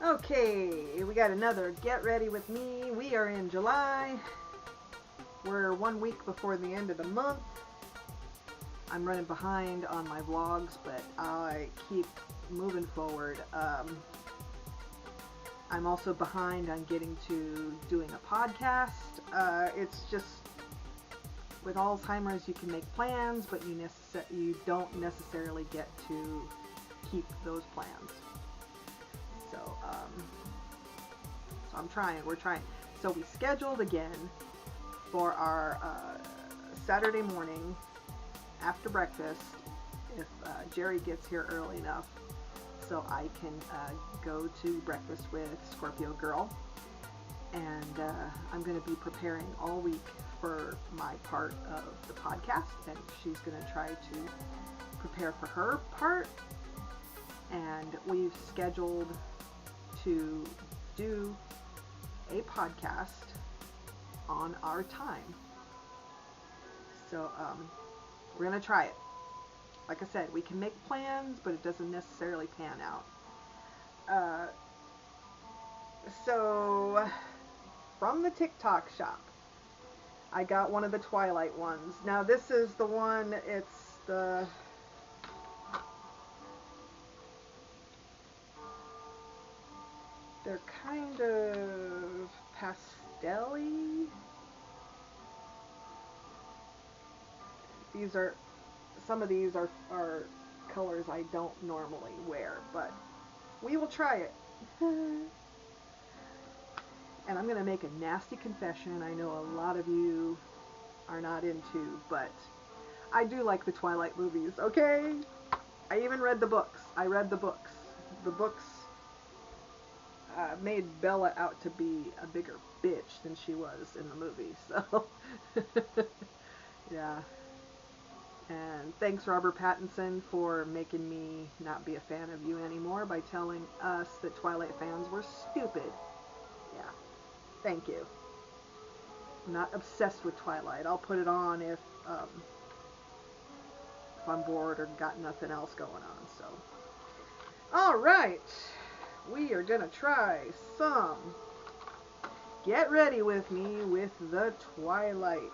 Okay, we got another Get Ready With Me. We are in July. We're 1 week before the end of the month. I'm running behind on my vlogs, but I keep moving forward. I'm also behind on getting to doing a podcast. It's just, with Alzheimer's, you can make plans, but you don't necessarily get to keep those plans. So I'm trying, we're trying. So we scheduled again for our Saturday morning after breakfast, if Jerry gets here early enough, so I can go to breakfast with Scorpio Girl. And I'm going to be preparing all week for my part of the podcast, and she's going to try to prepare for her part. And we've scheduled to do a podcast on our time. So we're gonna try it. Like I said, we can make plans, but it doesn't necessarily pan out. So from the TikTok shop, I got one of the Twilight ones. Now this is the one, it's the they're kind of pastel-y. Some of these are colors I don't normally wear, but we will try it. And I'm going to make a nasty confession I know a lot of you are not into, but I do like the Twilight movies, okay? I even read the books. I read the books. The books made Bella out to be a bigger bitch than she was in the movie, so yeah. And thanks, Robert Pattinson, for making me not be a fan of you anymore by telling us that Twilight fans were stupid. Yeah, thank you. I'm not obsessed with Twilight. I'll put it on if I'm bored or got nothing else going on. So, all right, we are gonna try some Get Ready With Me with the Twilight.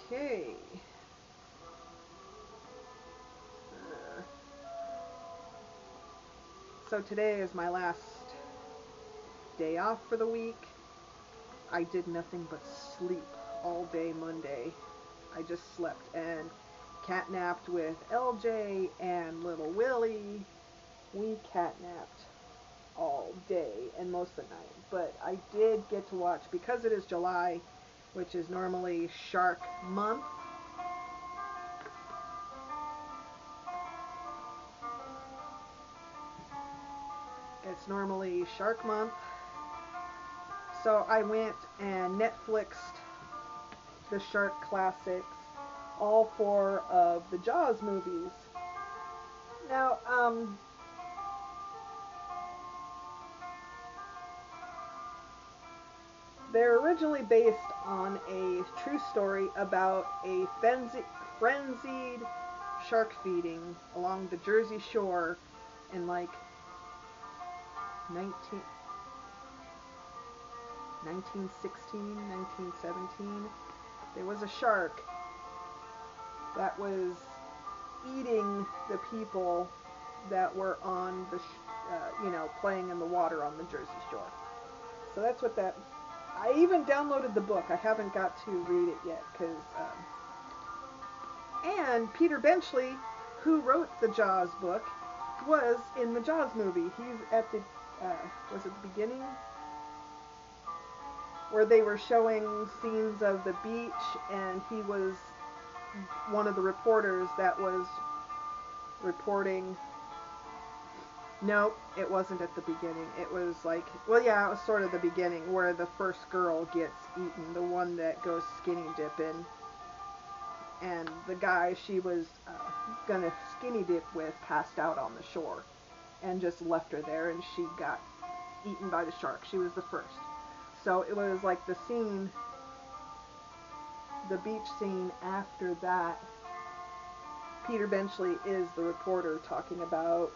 Okay. So today is my last day off for the week. I did nothing but sleep all day Monday. I just slept and catnapped with LJ and little Willie. We catnapped all day and most of the night. But I did get to watch, because it is July, which is normally Shark Month. It's normally Shark Month. So I went and Netflixed the Shark classics, all 4 of the Jaws movies. Now, they're originally based on a true story about a frenzied shark feeding along the Jersey Shore in like 1916, 1917. There was a shark that was eating the people that were on the, playing in the water on the Jersey Shore. So that's what that. I even downloaded the book. I haven't got to read it yet because. And Peter Benchley, who wrote the Jaws book, was in the Jaws movie. He's at the. Was it the beginning? Where they were showing scenes of the beach, and he was one of the reporters that was reporting Nope, it wasn't at the beginning. It was like, well, yeah, it was sort of the beginning where the first girl gets eaten, the one that goes skinny dipping, and the guy she was gonna skinny dip with passed out on the shore and just left her there, and she got eaten by the shark. She was the first. So it was like the scene, the beach scene after that. Peter Benchley is the reporter talking about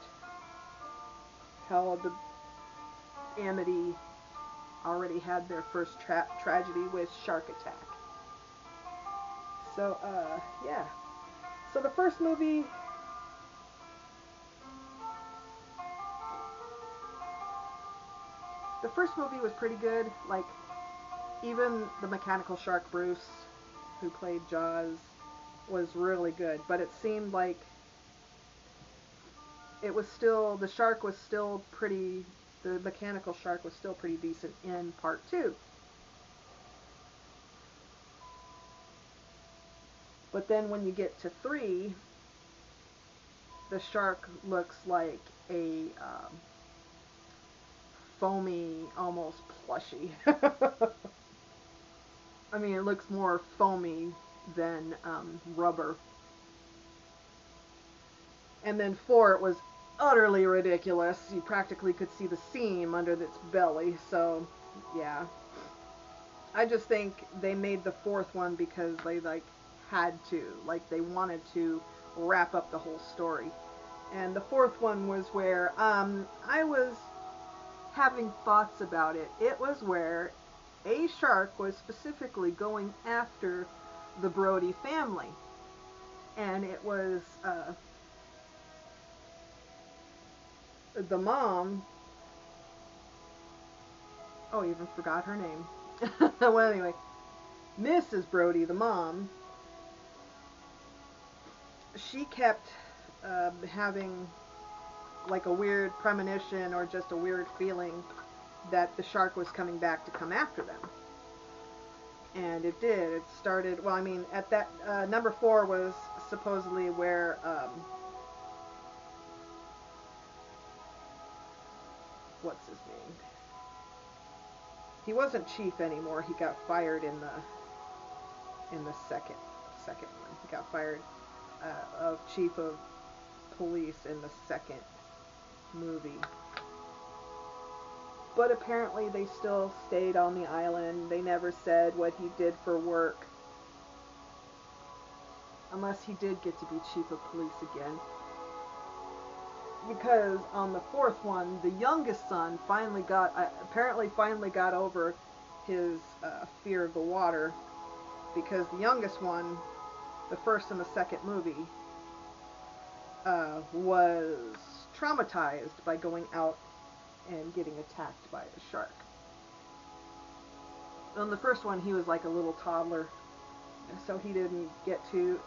how the Amity already had their first tragedy with shark attack. So, yeah. So the first movie was pretty good. Like, even the mechanical shark Bruce, who played Jaws, was really good. But it seemed like it was still, the shark was still pretty, the mechanical shark was still pretty decent in part two. But then when you get to three, the shark looks like a foamy, almost plushy. I mean, it looks more foamy than rubber. And then four, it was utterly ridiculous. You practically could see the seam under its belly. So, yeah. I just think they made the fourth one because they like had to, like they wanted to wrap up the whole story. And the fourth one was where I was having thoughts about it. It was where a shark was specifically going after the Brody family, and it was the mom. Oh, I even forgot her name. Well, anyway, Mrs. Brody, the mom, she kept having like a weird premonition or just a weird feeling that the shark was coming back to come after them. And it did. It started, well, I mean, at that, number four was supposedly where, what's his name? He wasn't chief anymore. He got fired in the second one. He got fired of chief of police in the second movie. But apparently they still stayed on the island. They never said what he did for work. Unless he did get to be chief of police again. Because on the fourth one, the youngest son apparently finally got over his fear of the water. Because the youngest one, the first and the second movie, was traumatized by going out and getting attacked by a shark. On the first one, he was like a little toddler, so he didn't get too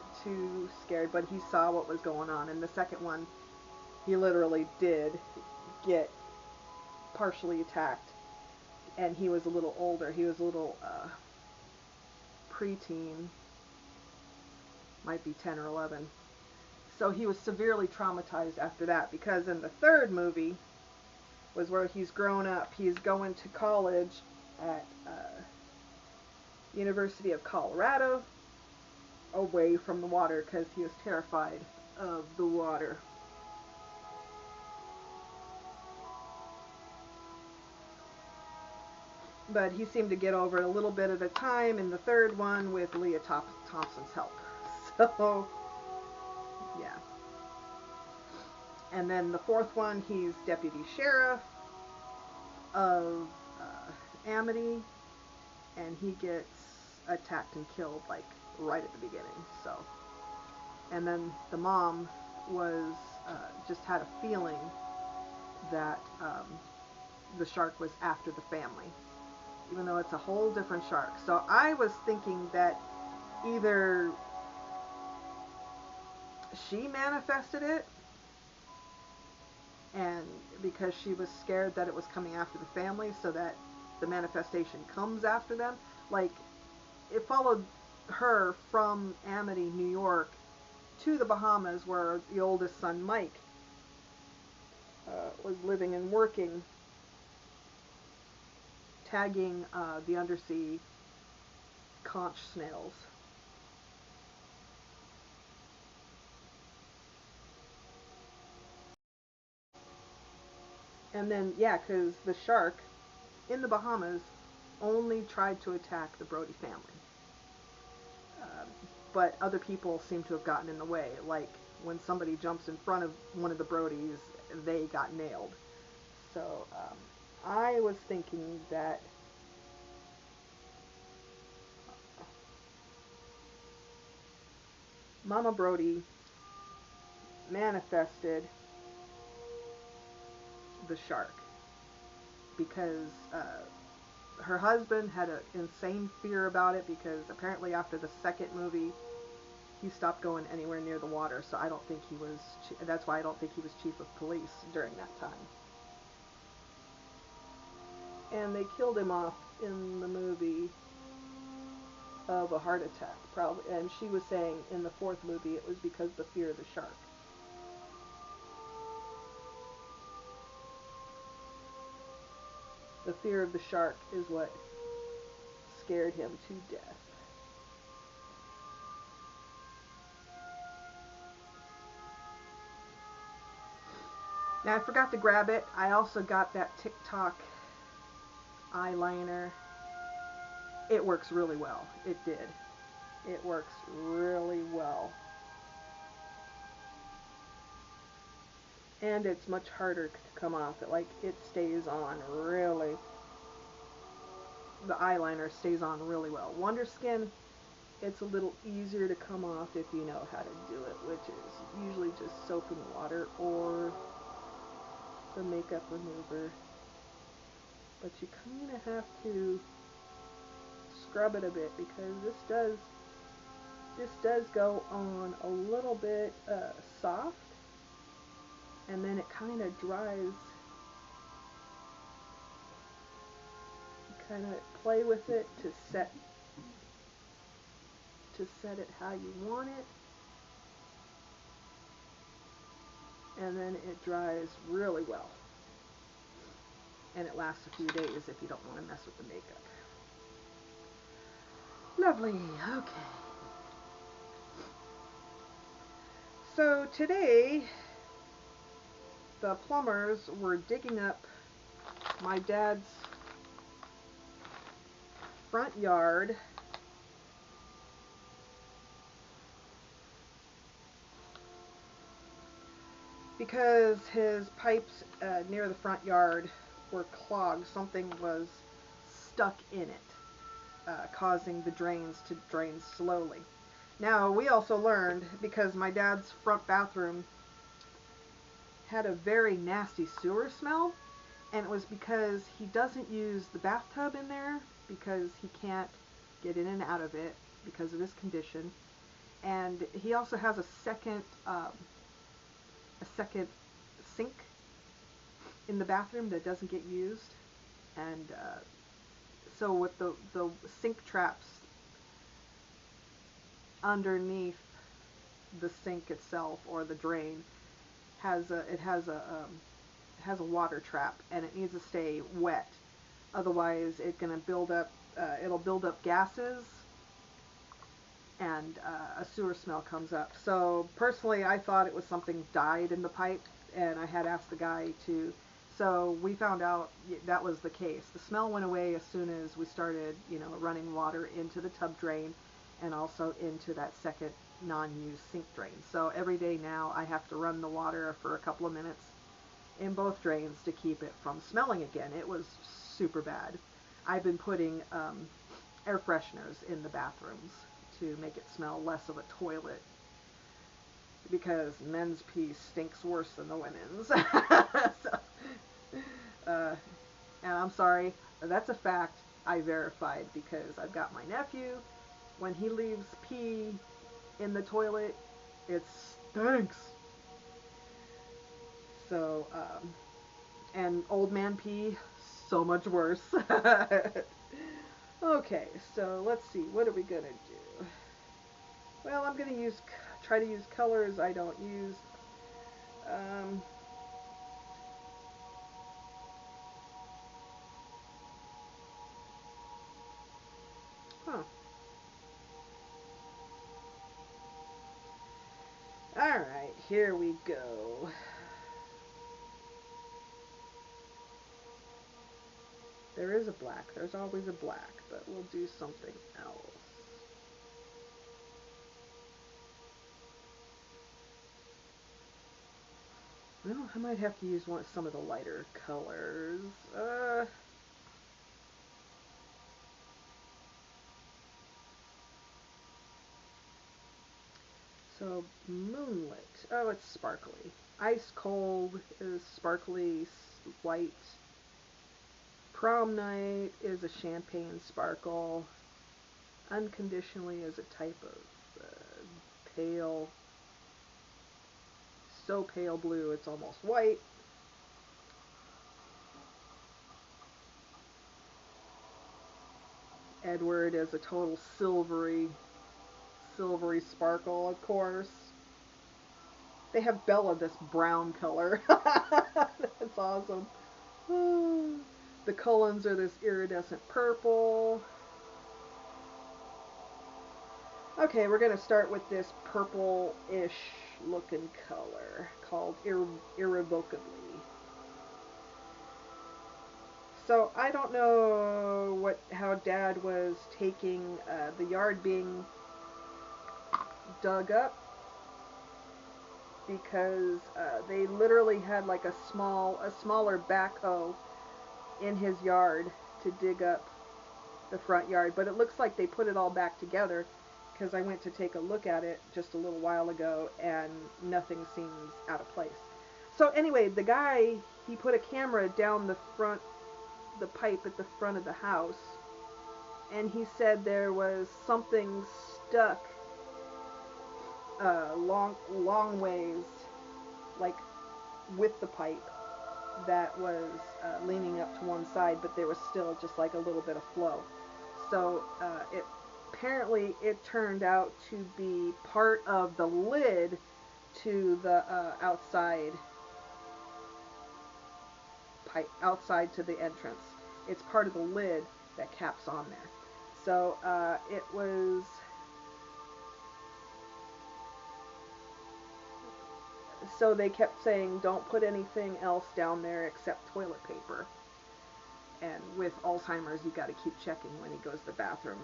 scared, but he saw what was going on. In the second one, he literally did get partially attacked, and he was a little older. He was a little preteen, might be 10 or 11. So he was severely traumatized after that, because in the third movie was where he's grown up. He's going to college at University of Colorado, away from the water because he was terrified of the water. But he seemed to get over it a little bit at a time in the third one with Leah Thompson's help. So, yeah. And then the fourth one, he's deputy sheriff of Amity, and he gets attacked and killed like right at the beginning. So, and then the mom was just had a feeling that the shark was after the family, even though it's a whole different shark. So I was thinking that either she manifested it, and because she was scared that it was coming after the family, so that the manifestation comes after them. Like, it followed her from Amity, New York, to the Bahamas, where the oldest son, Mike, was living and working, tagging the undersea conch snails. And then, yeah, because the shark in the Bahamas only tried to attack the Brody family. Um, but other people seem to have gotten in the way. Like when somebody jumps in front of one of the Brodies, they got nailed. So I was thinking that Mama Brody manifested the shark because her husband had an insane fear about it, because apparently after the second movie he stopped going anywhere near the water. So I don't think he was, that's why I don't think he was chief of police during that time. And they killed him off in the movie of a heart attack, probably. And she was saying in the fourth movie it was because of the fear of the shark. The fear of the shark is what scared him to death. Now I forgot to grab it. I also got that TikTok eyeliner. It works really well. It did. It works really well. And it's much harder to come off. It stays on really. The eyeliner stays on really well. Wonder Skin, it's a little easier to come off if you know how to do it, which is usually just soap and water or the makeup remover. But you kind of have to scrub it a bit, because this does go on a little bit soft, and then it kind of dries. You kind of play with it to set it how you want it, and then it dries really well, and it lasts a few days if you don't want to mess with the makeup. Lovely. Okay. So today the plumbers were digging up my dad's front yard because his pipes near the front yard were clogged. Something was stuck in it, causing the drains to drain slowly. Now, we also learned, because my dad's front bathroom had a very nasty sewer smell, and it was because he doesn't use the bathtub in there because he can't get in and out of it because of his condition. And he also has a second sink in the bathroom that doesn't get used, and so with the sink traps underneath the sink itself, or the drain, has a water trap, and it needs to stay wet. Otherwise, it'll build up gases, and a sewer smell comes up. So personally, I thought it was something died in the pipe, and I had asked the guy to. So we found out that was the case. The smell went away as soon as we started, running water into the tub drain, and also into that second non-used sink drain. So every day now I have to run the water for a couple of minutes in both drains to keep it from smelling again. It was super bad. I've been putting air fresheners in the bathrooms to make it smell less of a toilet, because men's pee stinks worse than the women's. So, and I'm sorry, that's a fact I verified, because I've got my nephew. When he leaves pee in the toilet, it stinks. So, and old man pee, so much worse. Okay, so let's see, what are we gonna do? Well, I'm gonna try to use colors I don't use. Alright, here we go. There is a black. There's always a black, but we'll do something else. Well, I might have to use some of the lighter colors. So, moonlit. Oh, it's sparkly. Ice cold is sparkly white. Prom night is a champagne sparkle. Unconditionally is a type of pale, so pale blue it's almost white. Edward is a total silvery sparkle, of course. They have Bella this brown color. That's awesome. The Cullens are this iridescent purple. Okay, we're going to start with this purple-ish looking color called Irrevocably. So I don't know how Dad was taking the yard being dug up, because they literally had like a smaller backhoe in his yard to dig up the front yard, but it looks like they put it all back together, because I went to take a look at it just a little while ago and nothing seems out of place. So anyway, the guy, he put a camera down the pipe at the front of the house, and he said there was something stuck long ways, like with the pipe, that was leaning up to one side, but there was still just like a little bit of flow. So apparently it turned out to be part of the lid to the outside pipe, outside to the entrance. It's part of the lid that caps on there. So it was... So they kept saying, don't put anything else down there except toilet paper. And with Alzheimer's, you got to keep checking when he goes to the bathroom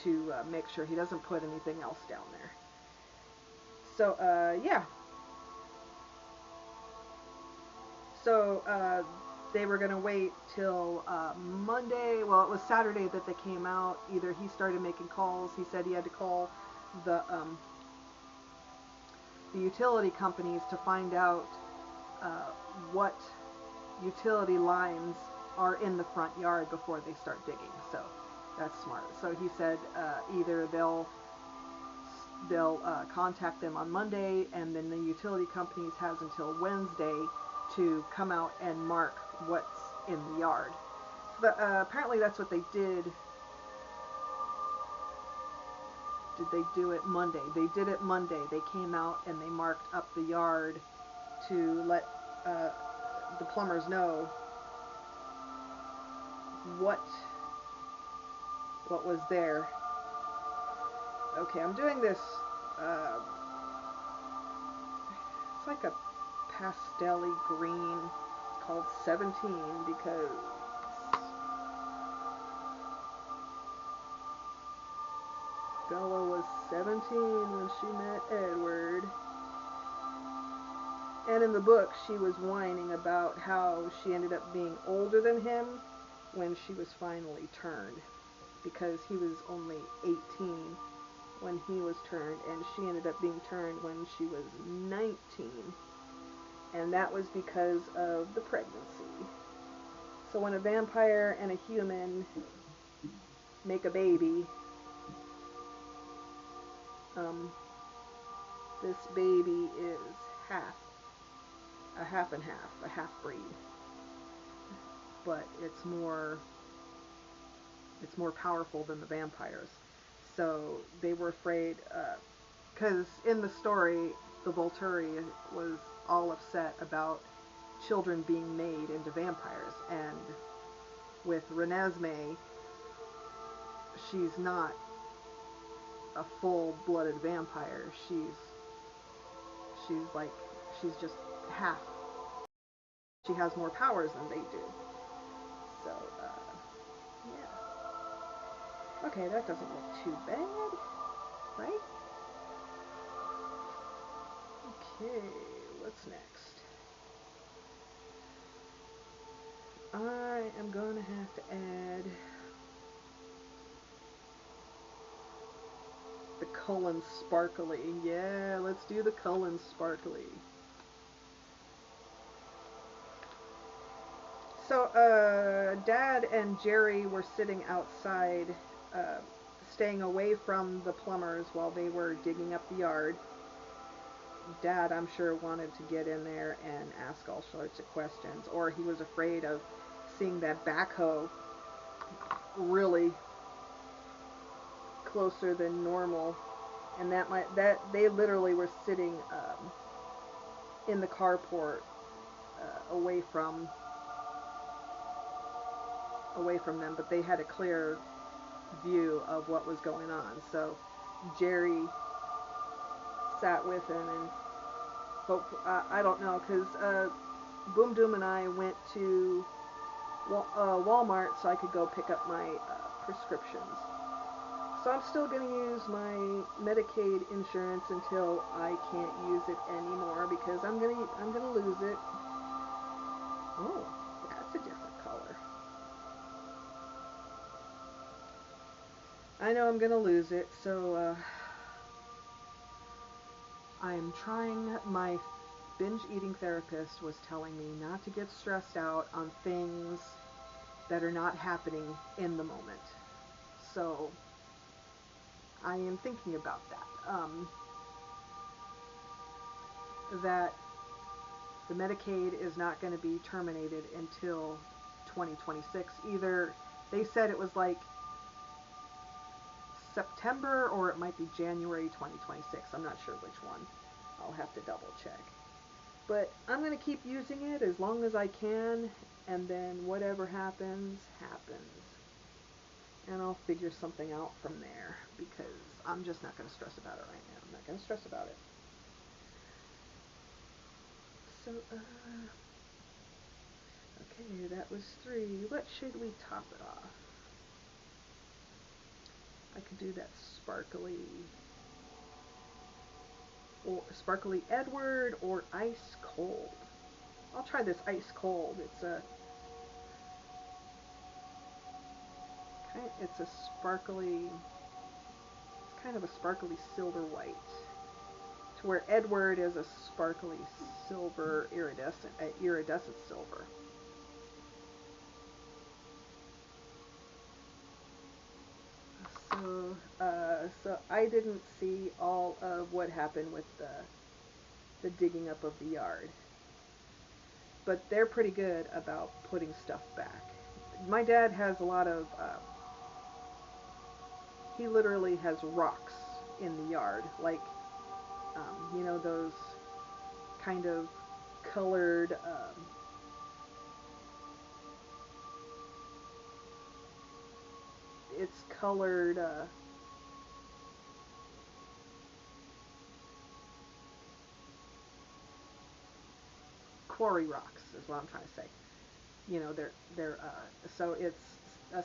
to make sure he doesn't put anything else down there. So, yeah. So, they were going to wait till Monday. Well, it was Saturday that they came out. Either he started making calls. He said he had to call the utility companies to find out what utility lines are in the front yard before they start digging. So that's smart. So he said either they'll contact them on Monday, and then the utility companies has until Wednesday to come out and mark what's in the yard. So apparently that's what they did. Did they do it Monday? They did it Monday. They came out and they marked up the yard to let the plumbers know what was there. Okay, I'm doing this, it's like a pastel-y green. It's called 17 because Bella was 17 when she met Edward. And in the book, she was whining about how she ended up being older than him when she was finally turned, because he was only 18 when he was turned, and she ended up being turned when she was 19. And that was because of the pregnancy. So when a vampire and a human make a baby, this baby is a half and half, a half breed. But it's more powerful than the vampires. So they were afraid, because in the story, the Volturi was all upset about children being made into vampires, and with Renesmee, she's not a full-blooded vampire. she's just half. She has more powers than they do. So, yeah. Okay, that doesn't look too bad, right? Okay, what's next? I am going to have to add the Cullen Sparkly. Yeah, let's do the Cullen Sparkly. So, Dad and Jerry were sitting outside, uh, staying away from the plumbers while they were digging up the yard. Dad, I'm sure, wanted to get in there and ask all sorts of questions, or he was afraid of seeing that backhoe really closer than normal, and that they literally were sitting in the carport, away from them, but they had a clear view of what was going on. So Jerry sat with him, and I don't know, because Boom Doom and I went to Walmart so I could go pick up my prescriptions. So I'm still going to use my Medicaid insurance until I can't use it anymore, because I'm gonna lose it. Oh, that's a different color. I know I'm gonna lose it, so I'm trying. My binge eating therapist was telling me not to get stressed out on things that are not happening in the moment. So I am thinking about that. That the Medicaid is not going to be terminated until 2026. Either they said it was like September, or it might be January 2026. I'm not sure which one. I'll have to double check. But I'm going to keep using it as long as I can, and then whatever happens, happens. And I'll figure something out from there, because I'm just not going to stress about it right now. I'm not going to stress about it. So, okay, that was 3. What should we top it off? I could do that sparkly, or Sparkly Edward, or Ice Cold. I'll try this Ice Cold. It's a sparkly, it's kind of a sparkly silver white, to where Edward is a sparkly silver, iridescent silver. So I didn't see all of what happened with the digging up of the yard, but they're pretty good about putting stuff back. My dad has a lot of, he literally has rocks in the yard, like, those kind of colored, it's colored, quarry rocks is what I'm trying to say. They're so it's a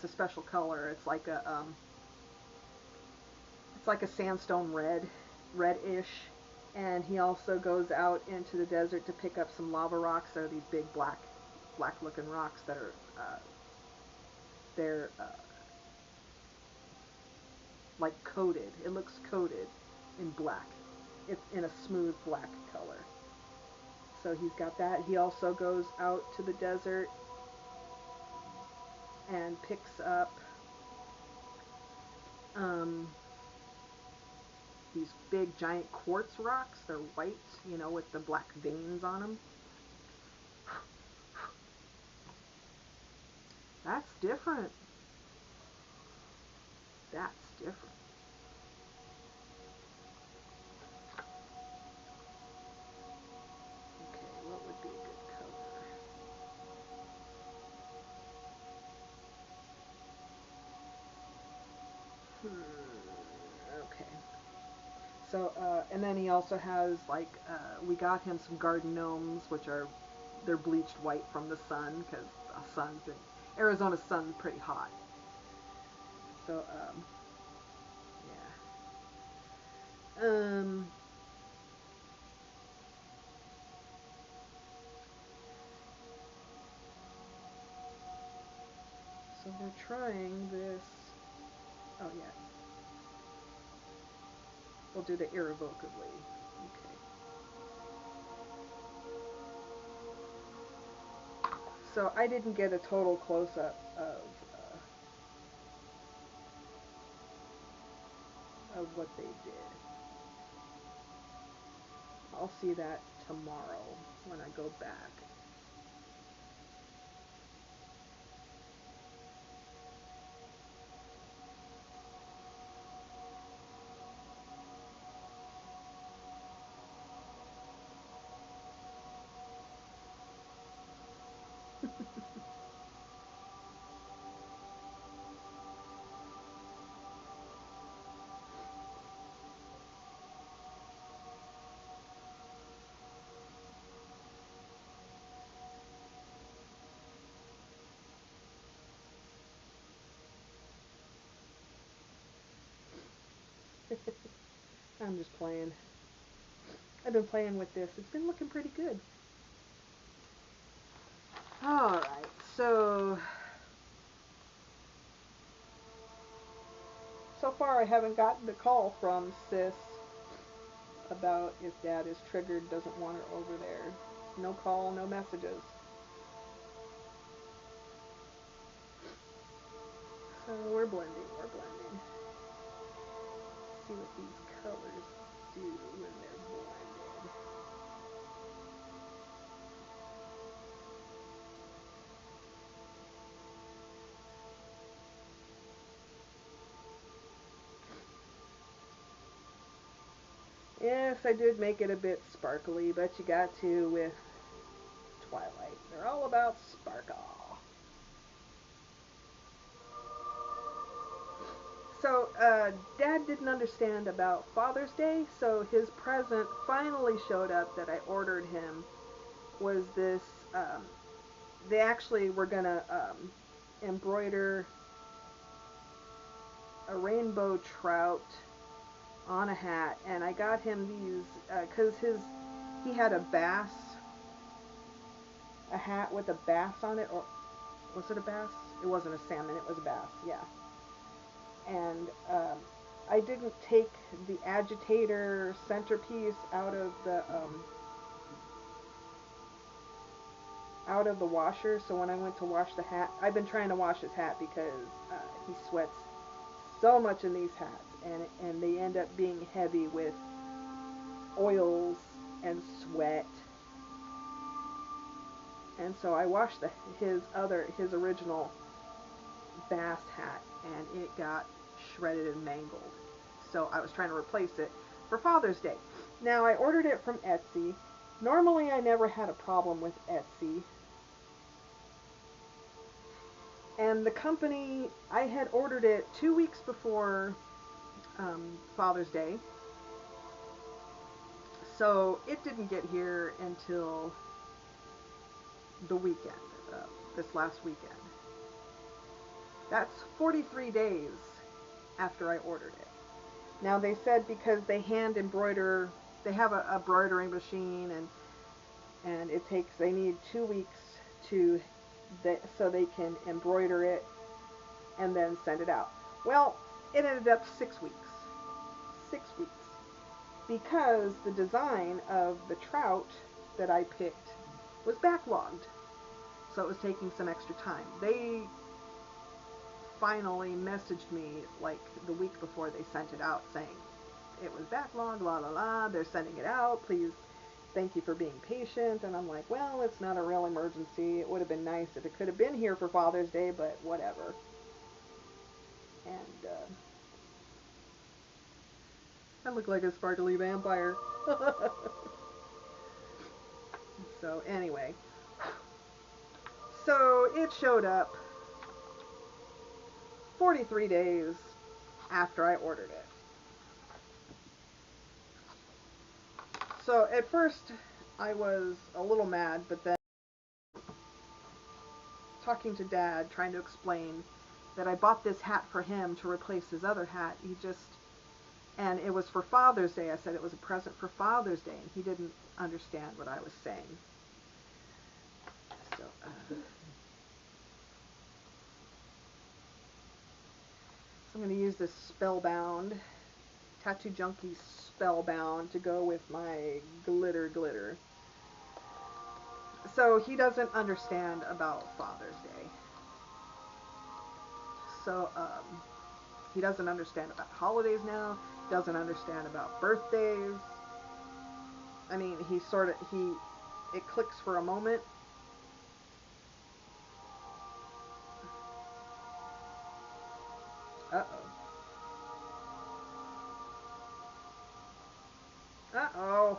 special color. It's like a sandstone reddish. And he also goes out into the desert to pick up some lava rocks. They're these big black looking rocks that are they're like coated. It looks coated in black. It's in a smooth black color. So he's got that. He also goes out to the desert and picks up these big giant quartz rocks. They're white, with the black veins on them. That's different. That's different. Okay, what would be a good color? Okay. So, and then he also has like, we got him some garden gnomes, which are, they're bleached white from the sun, because the sun's been, Arizona's sun's pretty hot. So, yeah. So we're trying this, oh yeah, we'll do the irrevocably. Okay. So I didn't get a total close-up of what they did. I'll see that tomorrow when I go back. I'm just playing. I've been playing with this. It's been looking pretty good. Alright, so far I haven't gotten the call from Sis about if Dad is triggered, doesn't want her over there. No call, no messages. So we're blending. See what these colors do when they're blended. Yes, I did make it a bit sparkly, but you got to with Twilight. They're all about sparkle. So, Dad didn't understand about Father's Day, so his present finally showed up that I ordered him was this, they actually were gonna, embroider a rainbow trout on a hat, and I got him these, cause he had a hat with a bass on it, or was it a bass? It wasn't a salmon, it was a bass, yeah. And I didn't take the agitator centerpiece out of the washer, so when I went to wash the hat, I've been trying to wash his hat because he sweats so much in these hats, and they end up being heavy with oils and sweat. And so I washed his original bass hat, and it got shredded and mangled. So I was trying to replace it for Father's Day. Now I ordered it from Etsy. Normally I never had a problem with Etsy. And the company, I had ordered it 2 weeks before Father's Day. So it didn't get here until the weekend, this last weekend. That's 43 days after I ordered it. Now they said because they hand embroider, they have a embroidering machine, and they need 2 weeks so they can embroider it and then send it out. Well, it ended up 6 weeks. 6 weeks. Because the design of the trout that I picked was backlogged. So it was taking some extra time. They finally messaged me like the week before they sent it out saying it was backlogged, la la la, they're sending it out, please, thank you for being patient. And I'm like, well, it's not a real emergency. It would have been nice if it could have been here for Father's Day, but whatever. And I look like a sparkly vampire. So anyway, so it showed up 43 days after I ordered it. So at first I was a little mad, but then talking to Dad, trying to explain that I bought this hat for him to replace his other hat, and it was for Father's Day. I said it was a present for Father's Day, and he didn't understand what I was saying. So, I'm going to use this Spellbound, Tattoo Junkie Spellbound to go with my glitter. So he doesn't understand about Father's Day. So he doesn't understand about holidays now, doesn't understand about birthdays. I mean, it clicks for a moment. Uh-oh. Uh-oh.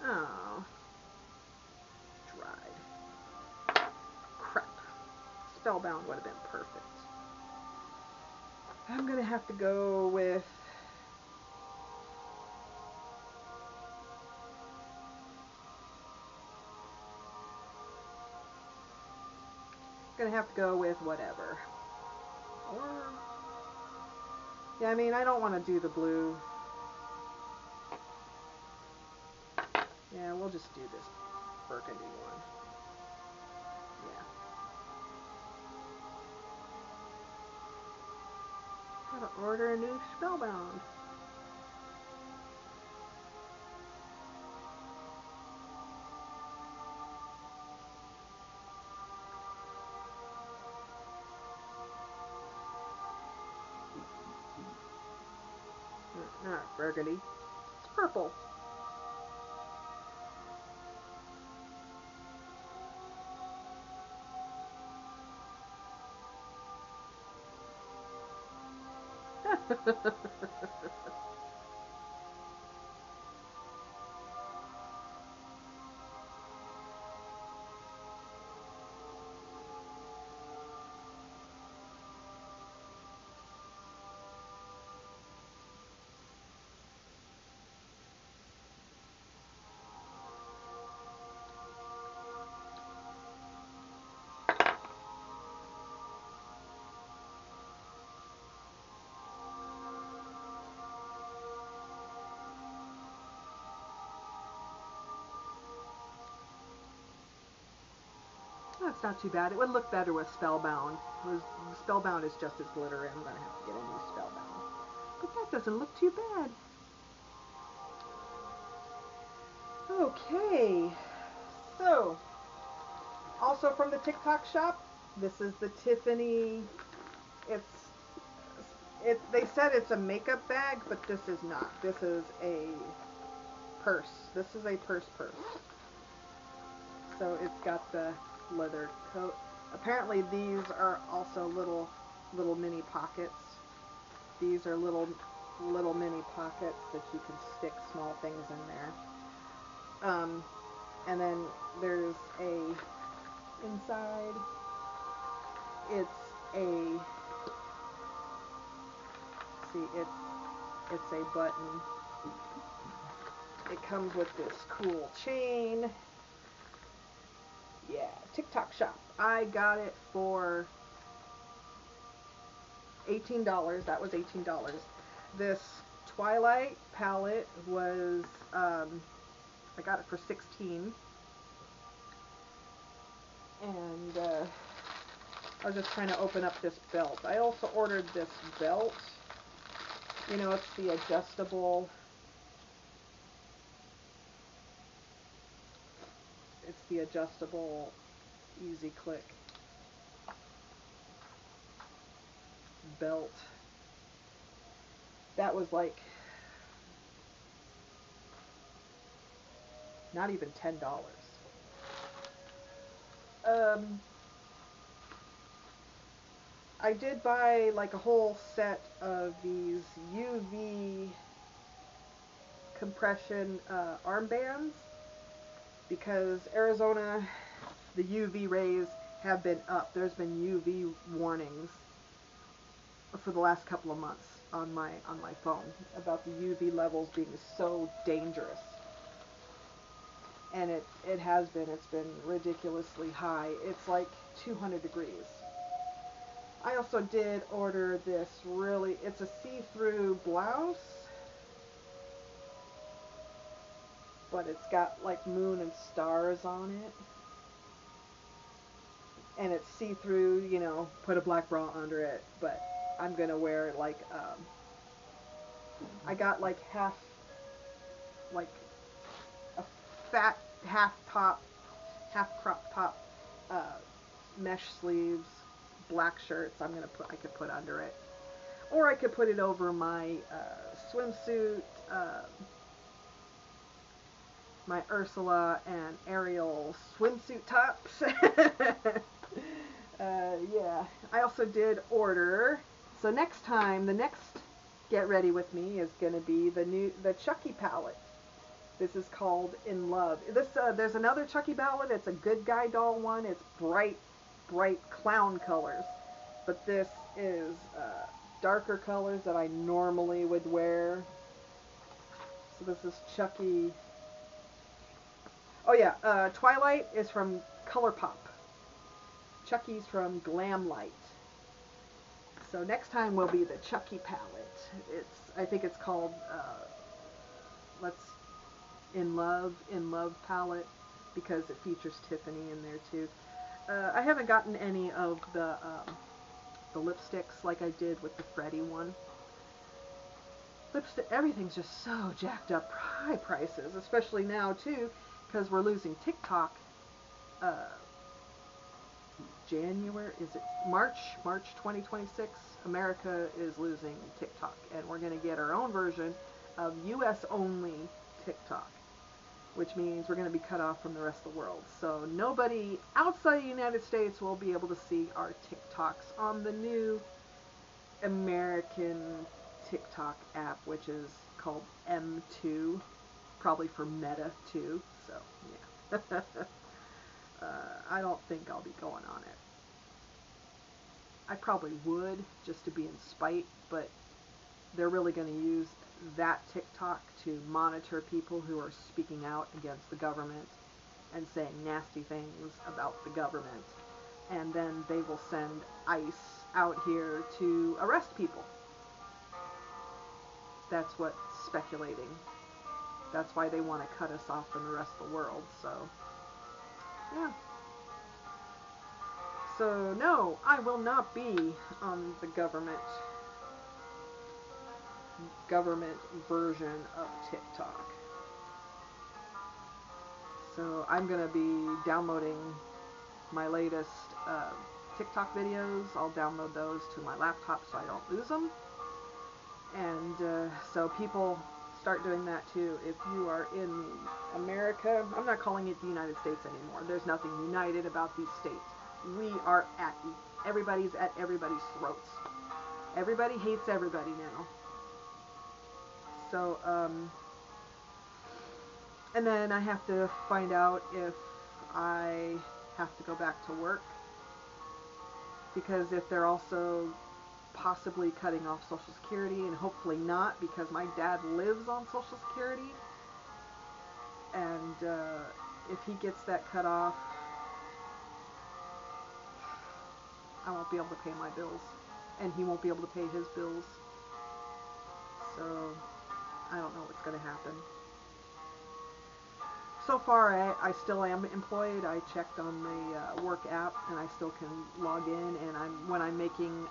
Oh. Dried. Crap. Spellbound would have been perfect. I'm gonna have to go with whatever. Or yeah, I mean, I don't want to do the blue. Yeah, we'll just do this burgundy one. Yeah. Gotta order a new Spellbound. Not burgundy. It's purple. That's not too bad. It would look better with Spellbound. Spellbound is just as glittery. I'm going to have to get a new Spellbound. But that doesn't look too bad. Okay. So, also from the TikTok shop, this is the Tiffany. They said it's a makeup bag, but this is not. This is a purse. This is a purse. So it's got the leather coat. Apparently these are also little mini pockets. These are little mini pockets that you can stick small things in there. And then there's inside, it's a button. It comes with this cool chain. Yeah, TikTok shop. I got it for $18. That was $18. This Twilight palette was, I got it for $16. And I was just trying to open up this belt. I also ordered this belt. You know, it's the adjustable. It's the adjustable easy click belt. That was like not even $10. I did buy like a whole set of these UV compression armbands because Arizona, the UV rays have been up. There's been UV warnings for the last couple of months on my phone about the UV levels being so dangerous. And it has been. It's been ridiculously high. It's like 200 degrees. I also did order this it's a see-through blouse, but it's got like moon and stars on it. And it's see-through, you know, put a black bra under it, but I'm going to wear like, I got like like a fat half top, half crop top, mesh sleeves, black shirts. I could put under it, or I could put it over my swimsuit, my Ursula and Ariel swimsuit tops. Yeah, I also did order. So next time, the next Get Ready With Me is going to be the Chucky palette. This is called In Love. There's another Chucky palette. It's a good guy doll one. It's bright clown colors. But this is darker colors that I normally would wear. So this is Chucky. Oh yeah, Twilight is from Colorpop. Chucky's from Glamlight. So next time will be the Chucky palette. I think it's called In Love palette, because it features Tiffany in there too. I haven't gotten any of the lipsticks like I did with the Freddy one. Lipstick, everything's just so jacked up, high prices, especially now too, because we're losing TikTok. January, is it March 2026, America is losing TikTok, and we're going to get our own version of US only TikTok, which means we're going to be cut off from the rest of the world. So nobody outside the United States will be able to see our TikToks on the new American TikTok app, which is called M2, probably for Meta 2. So yeah. I don't think I'll be going on it. I probably would, just to be in spite, but they're really going to use that TikTok to monitor people who are speaking out against the government and saying nasty things about the government. And then they will send ICE out here to arrest people. That's what's speculating. That's why they want to cut us off from the rest of the world. So yeah. So no, I will not be on the government version of TikTok. So I'm going to be downloading my latest TikTok videos. I'll download those to my laptop so I don't lose them. And so people start doing that too. If you are in America, I'm not calling it the United States anymore. There's nothing united about these states. We are everybody's at everybody's throats. Everybody hates everybody now. So, and then I have to find out if I have to go back to work, because if they're also possibly cutting off Social Security, and hopefully not, because my dad lives on Social Security, and if he gets that cut off, I won't be able to pay my bills, and he won't be able to pay his bills. So I don't know what's going to happen. So far, I still am employed. I checked on the work app, and I still can log in. And when I'm making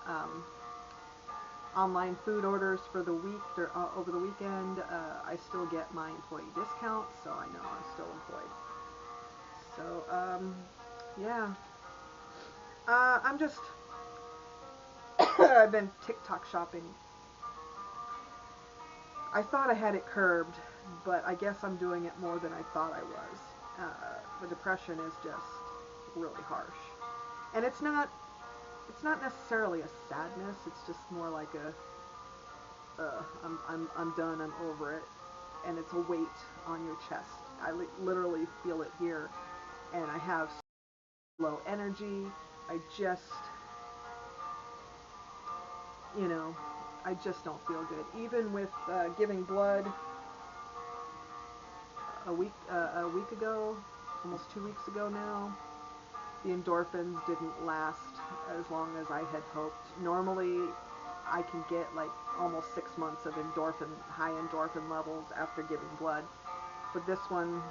online food orders for the week or over the weekend, I still get my employee discount, so I know I'm still employed. So yeah, I'm just I've been TikTok shopping. I thought I had it curbed, but I guess I'm doing it more than I thought I was. The depression is just really harsh, and it's not necessarily a sadness. It's just more like a I'm done. I'm over it. and it's a weight on your chest. I literally feel it here, and I have low energy. I just, you know, I just don't feel good. Even with giving blood a week ago, almost 2 weeks ago now, the endorphins didn't last as long as I had hoped. Normally, I can get like almost 6 months of high endorphin levels after giving blood, but this one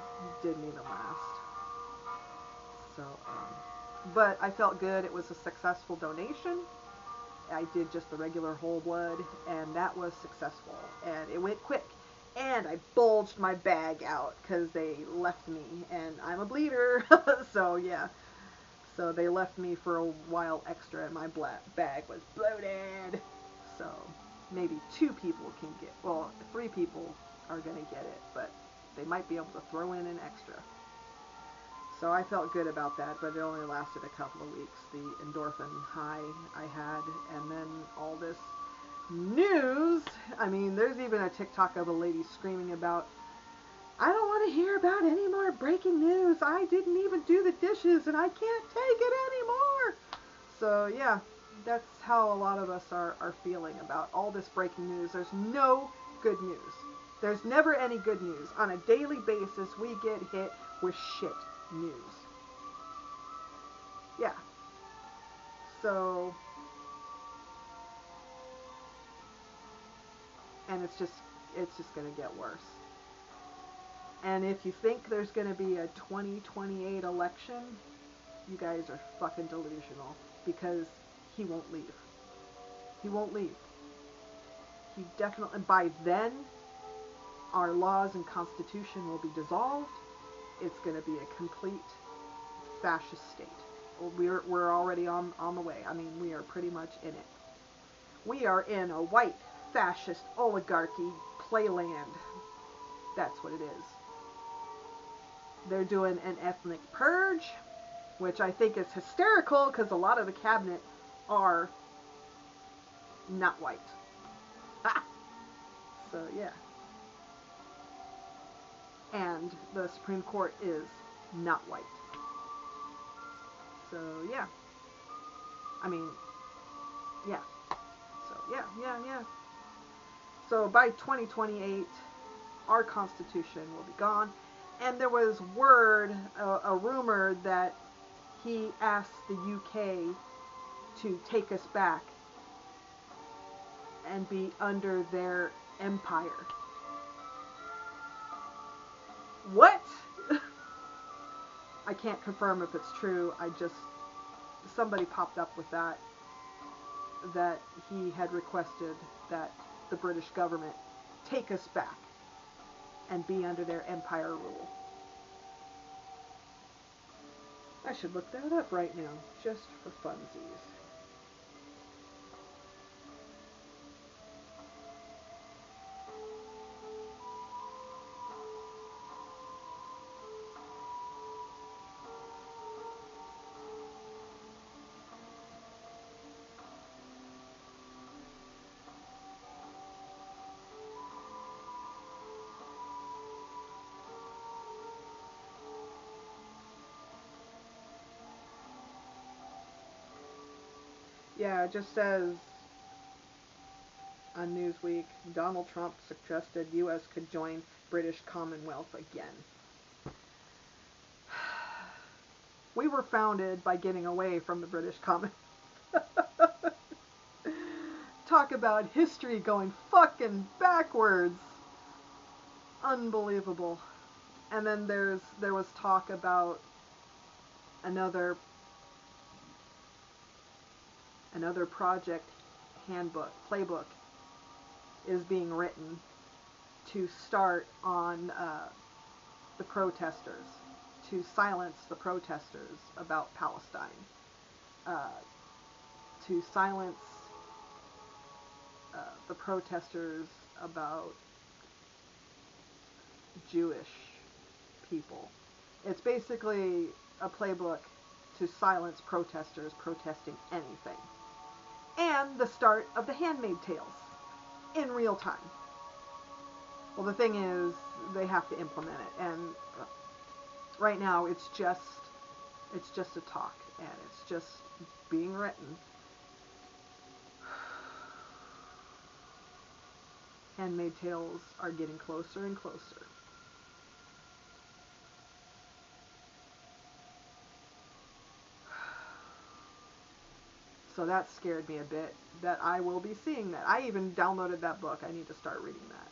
didn't even last. So, but I felt good. It was a successful donation. I did just the regular whole blood, and that was successful, and it went quick. And I bulged my bag out because they left me, and I'm a bleeder, so yeah. So they left me for a while extra, and my bag was bloated. So maybe 2 people can get, well, 3 people are going to get it, but they might be able to throw in an extra. So I felt good about that, but it only lasted a couple of weeks, the endorphin high I had, and then all this news. I mean, there's even a TikTok of a lady screaming about, I don't want to hear about any more breaking news. I didn't even do the dishes, and I can't take it anymore. So yeah, that's how a lot of us are feeling about all this breaking news. There's no good news. There's never any good news. On a daily basis, we get hit with shit news. Yeah. So, and it's just going to get worse. And if you think there's going to be a 2028 election, you guys are fucking delusional, because he won't leave. He won't leave. He definitely, by then, our laws and constitution will be dissolved. It's going to be a complete fascist state. We're already on the way. I mean, we are pretty much in it. We are in a white fascist oligarchy playland. That's what it is. They're doing an ethnic purge, which I think is hysterical because a lot of the cabinet are not white. So yeah. And the Supreme Court is not white. So yeah. I mean, yeah. So yeah. So by 2028, our Constitution will be gone. And there was a rumor that he asked the UK to take us back and be under their empire. What? I can't confirm if it's true. Somebody popped up with that he had requested that the British government take us back and be under their empire rule. I should look that up right now, just for funsies. Yeah, it just says on Newsweek, Donald Trump suggested U.S. could join British Commonwealth again. We were founded by getting away from the British Commonwealth. Talk about history going fucking backwards. Unbelievable. And then there was talk about another project playbook is being written to start on the protesters, to silence the protesters about Palestine, to silence the protesters about Jewish people. It's basically a playbook to silence protesters protesting anything. And the start of the Handmaid's Tales in real time. Well, the thing is, they have to implement it, and right now it's just a talk, and it's just being written. Handmaid's Tales are getting closer and closer. So that scared me a bit, that I will be seeing that. I even downloaded that book. I need to start reading that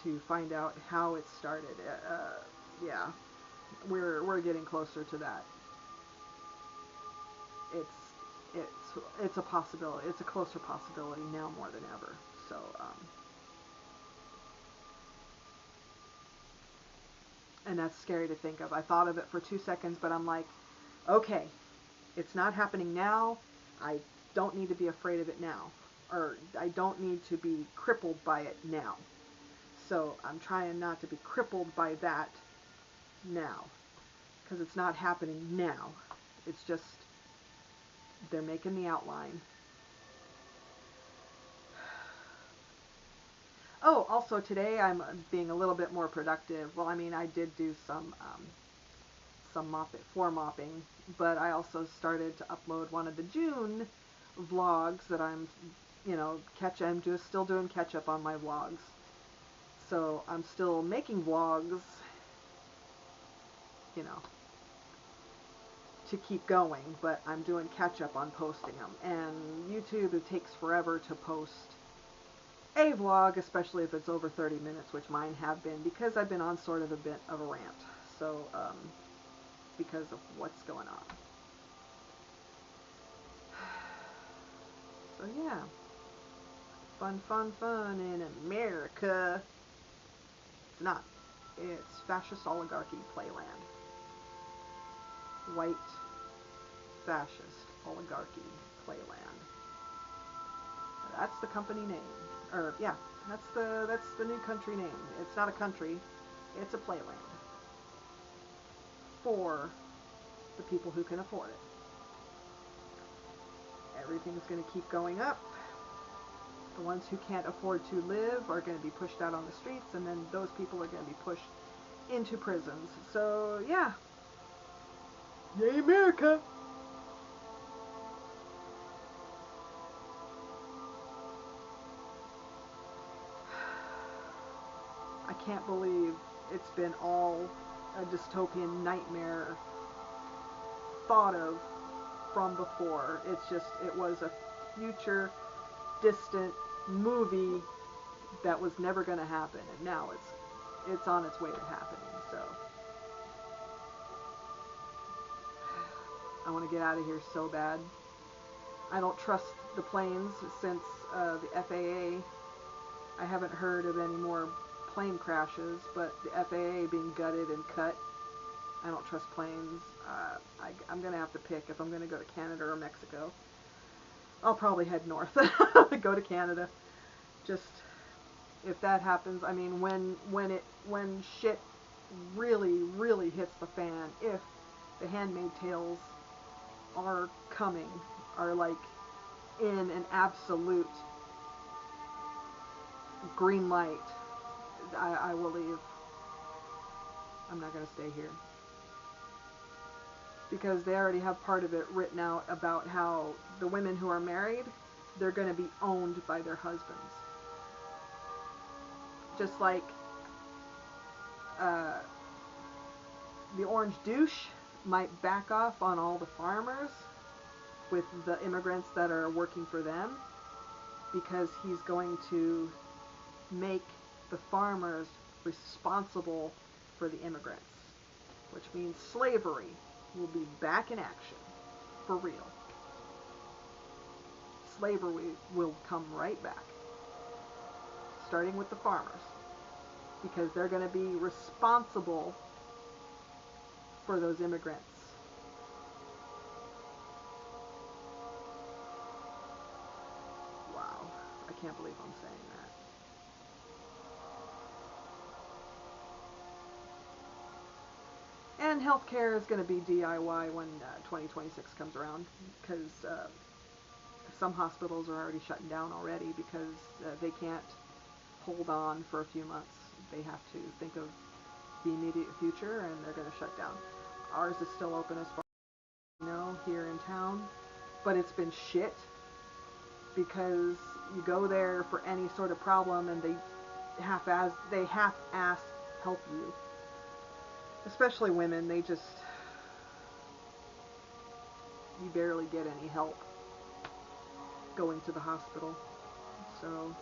to find out how it started. Yeah, we're getting closer to that. It's a possibility. It's a closer possibility now more than ever. So and that's scary to think of. I thought of it for 2 seconds, but I'm like, okay, it's not happening now. I don't need to be afraid of it now, or I don't need to be crippled by it now. So I'm trying not to be crippled by that now, because it's not happening now. It's just they're making the outline. Oh, also today I'm being a little bit more productive. Well, I mean, I did do some floor mopping, but I also started to upload one of the June vlogs that I'm just still doing catch up on my vlogs. So I'm still making vlogs, to keep going, but I'm doing catch up on posting them. And YouTube, it takes forever to post a vlog, especially if it's over 30 minutes, which mine have been, because I've been on sort of a bit of a rant. So, because of what's going on. So yeah, fun in America. It's not. It's fascist oligarchy playland. White fascist oligarchy playland. That's the company name. Or yeah, that's the new country name. It's not a country, it's a playland. For the people who can afford it. Everything's going to keep going up. The ones who can't afford to live are going to be pushed out on the streets, and then those people are going to be pushed into prisons. So, yeah. Yay, America! I can't believe it's been all a dystopian nightmare thought of from before. It was a future distant movie that was never going to happen, and now it's on its way to happening. So I want to get out of here so bad. I don't trust the planes since the FAA. I haven't heard of any more plane crashes, but the FAA being gutted and cut, I don't trust planes. I'm going to have to pick if I'm going to go to Canada or Mexico. I'll probably head north, go to Canada. Just, if that happens, I mean, when shit really hits the fan, if the Handmaid's Tales are coming, are like in an absolute green light, I will leave. I'm not going to stay here. Because they already have part of it written out about how the women who are married, they're going to be owned by their husbands. Just like the orange douche might back off on all the farmers with the immigrants that are working for them, because he's going to make the farmers responsible for the immigrants, which means slavery will be back in action, for real. Slavery will come right back, starting with the farmers, because they're going to be responsible for those immigrants. Wow, I can't believe I'm saying that. And healthcare is going to be DIY when 2026 comes around, because some hospitals are already shutting down already because they can't hold on for a few months. They have to think of the immediate future, and they're going to shut down. Ours is still open as far as I know here in town, but it's been shit because you go there for any sort of problem and they half-ass help you. Especially women, you barely get any help going to the hospital. So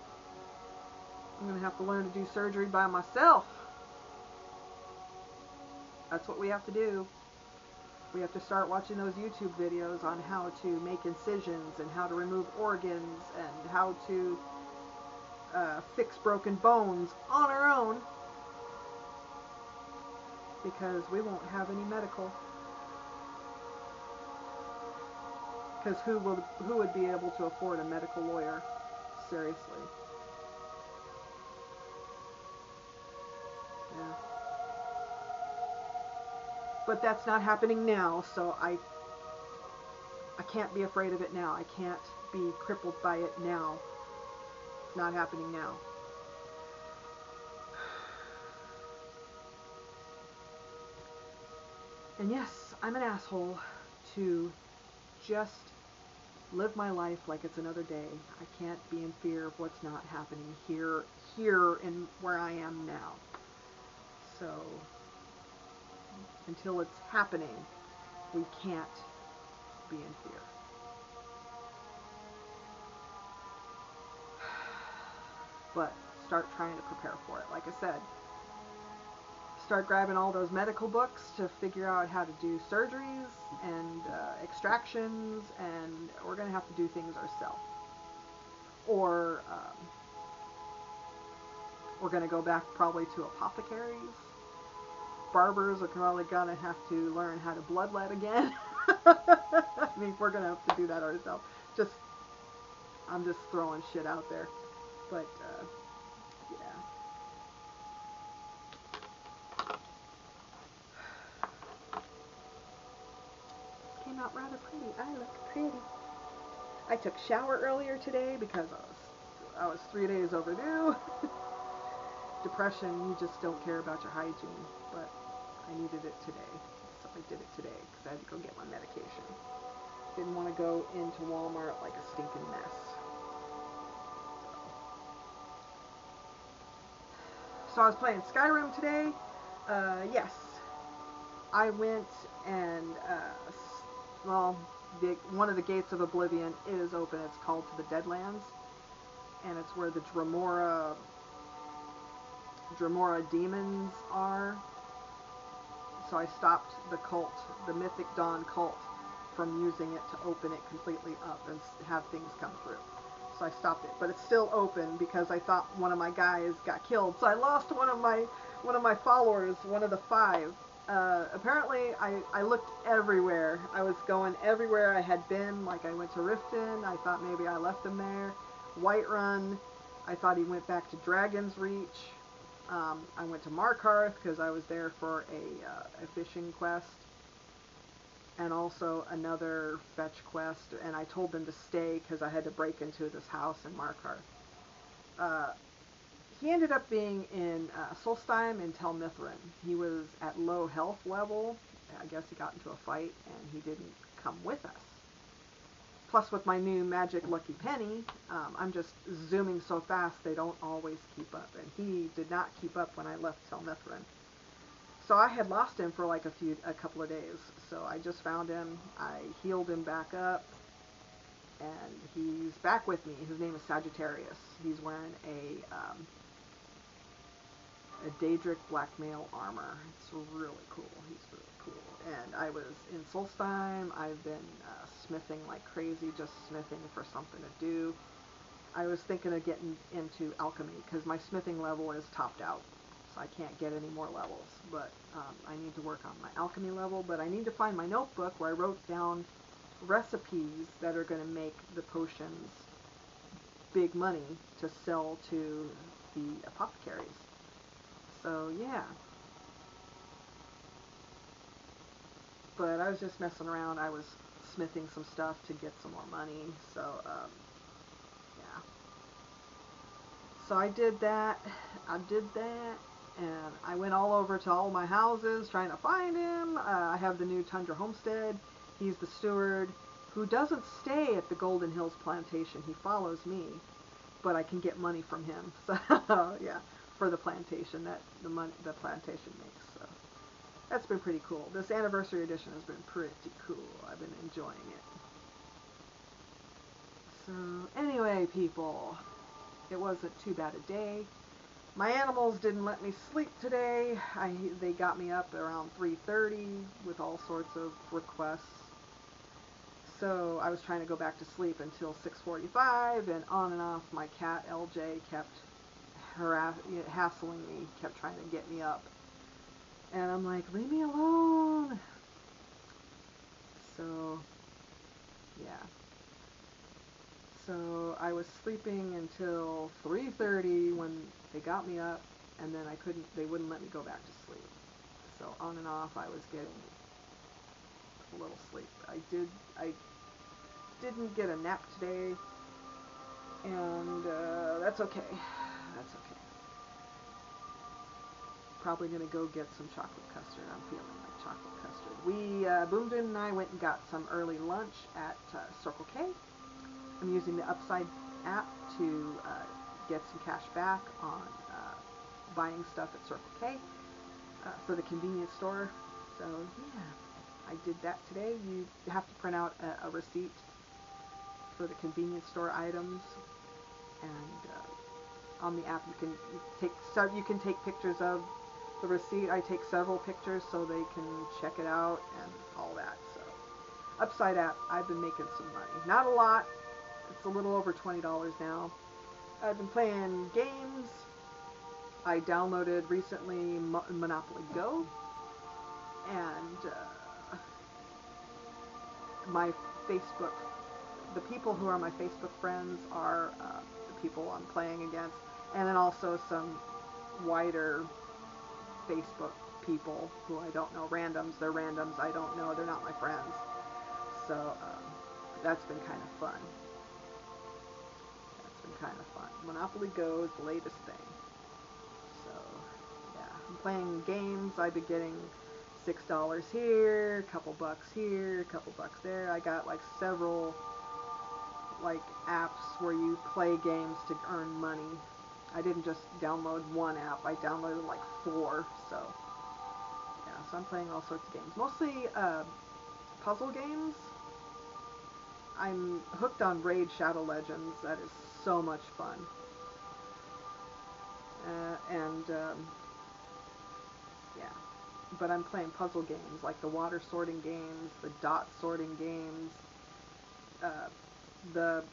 I'm gonna have to learn to do surgery by myself. That's what we have to do. We have to start watching those YouTube videos on how to make incisions and how to remove organs and how to fix broken bones on our own, because we won't have any medical. Because who would be able to afford a medical lawyer? Seriously. Yeah. But that's not happening now, so I can't be afraid of it now. I can't be crippled by it now. It's not happening now. And yes, I'm an asshole to just live my life like it's another day. I can't be in fear of what's not happening here in where I am now. So until it's happening, we can't be in fear. But start trying to prepare for it. Like I said, start grabbing all those medical books to figure out how to do surgeries and extractions, and we're going to have to do things ourselves. Or we're going to go back probably to apothecaries. Barbers are probably going to have to learn how to bloodlet again. I mean, we're going to have to do that ourselves. I'm just throwing shit out there. But, yeah. Came out rather pretty. I look pretty. I took a shower earlier today because I was 3 days overdue. Depression, you just don't care about your hygiene, but I needed it today, so I did it today because I had to go get my medication. Didn't want to go into Walmart like a stinking mess. So I was playing Skyrim today. Yes, I went and one of the gates of Oblivion is open. It's called to the Deadlands, and it's where the Dremora demons are. So I stopped the Mythic Dawn cult, from using it to open it completely up and have things come through. So I stopped it, but it's still open because I thought one of my guys got killed. So I lost one of my followers, one of the 5. Apparently I looked everywhere. I was going everywhere I had been. Like I went to Riften. I thought maybe I left him there. Whiterun. I thought he went back to Dragon's Reach. I went to Markarth because I was there for a fishing quest. And also another fetch quest, and I told them to stay because I had to break into this house in Markarth. He ended up being in Solstheim in Tel Mithryn. He was at low health level. I guess he got into a fight, and he didn't come with us. Plus, with my new Magic Lucky Penny, I'm just zooming so fast they don't always keep up, and he did not keep up when I left Tel Mithryn. So I had lost him for like a couple of days. So I just found him. I healed him back up, and he's back with me. His name is Sagittarius. He's wearing a Daedric blackmail armor. It's really cool. He's really cool. And I was in Solstheim. I've been smithing like crazy, just smithing for something to do. I was thinking of getting into alchemy because my smithing level is topped out. I can't get any more levels, but I need to work on my alchemy level. But I need to find my notebook where I wrote down recipes that are going to make the potions big money to sell to the apothecaries. So yeah, but I was just messing around. I was smithing some stuff to get some more money. So yeah, So I did that. And I went all over to all my houses trying to find him. I have the new Tundra Homestead. He's the steward who doesn't stay at the Golden Hills plantation. He follows me, but I can get money from him. So yeah, for the plantation that the plantation makes. So that's been pretty cool. This anniversary edition has been pretty cool. I've been enjoying it. So anyway, people, it wasn't too bad a day. My animals didn't let me sleep today. They got me up around 3:30 with all sorts of requests. So I was trying to go back to sleep until 6:45, and on and off my cat LJ kept hassling me, kept trying to get me up. And I'm like, leave me alone. So, yeah. So I was sleeping until 3:30 when they got me up, and then they wouldn't let me go back to sleep. So on and off I was getting a little sleep. I didn't get a nap today, and that's okay. That's okay. Probably gonna go get some chocolate custard. I'm feeling like chocolate custard. Boomden and I went and got some early lunch at Circle K. I'm using the Upside app to get some cash back on buying stuff at Circle K for the convenience store. So yeah, I did that today. You have to print out a receipt for the convenience store items, and on the app you can take pictures of the receipt. I take several pictures so they can check it out and all that. So Upside app, I've been making some money. Not a lot. It's a little over $20 now. I've been playing games. I downloaded recently Monopoly Go, and my Facebook, the people who are my Facebook friends are the people I'm playing against, and then also some wider Facebook people who I don't know, randoms. They're randoms I don't know. They're not my friends. So that's been kind of fun. Kind of fun. Monopoly Go is the latest thing. So, yeah, I'm playing games. I've been getting $6 here, a couple bucks here, a couple bucks there. I got like several like apps where you play games to earn money. I didn't just download one app. I downloaded like 4. So, yeah, so I'm playing all sorts of games. Mostly puzzle games. I'm hooked on Raid Shadow Legends. That is so much fun. Yeah, but I'm playing puzzle games like the water sorting games, the dot sorting games, the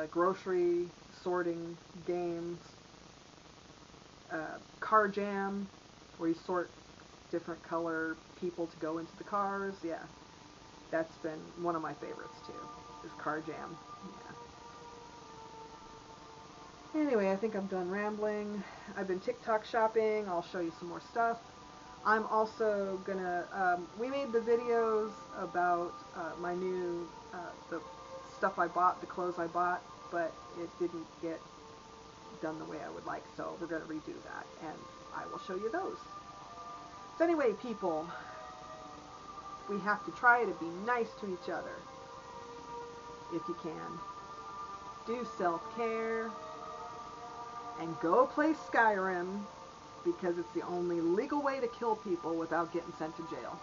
grocery sorting games, car jam, where you sort different color people to go into the cars. Yeah, that's been one of my favorites too, is car jam. Yeah. Anyway, I think I'm done rambling. I've been TikTok shopping. I'll show you some more stuff. I'm also gonna, we made the videos about my new, the stuff I bought, the clothes I bought, but it didn't get done the way I would like, so we're gonna redo that, and I will show you those. So anyway, people, we have to try to be nice to each other, if you can. Do self-care, and go play Skyrim, because it's the only legal way to kill people without getting sent to jail.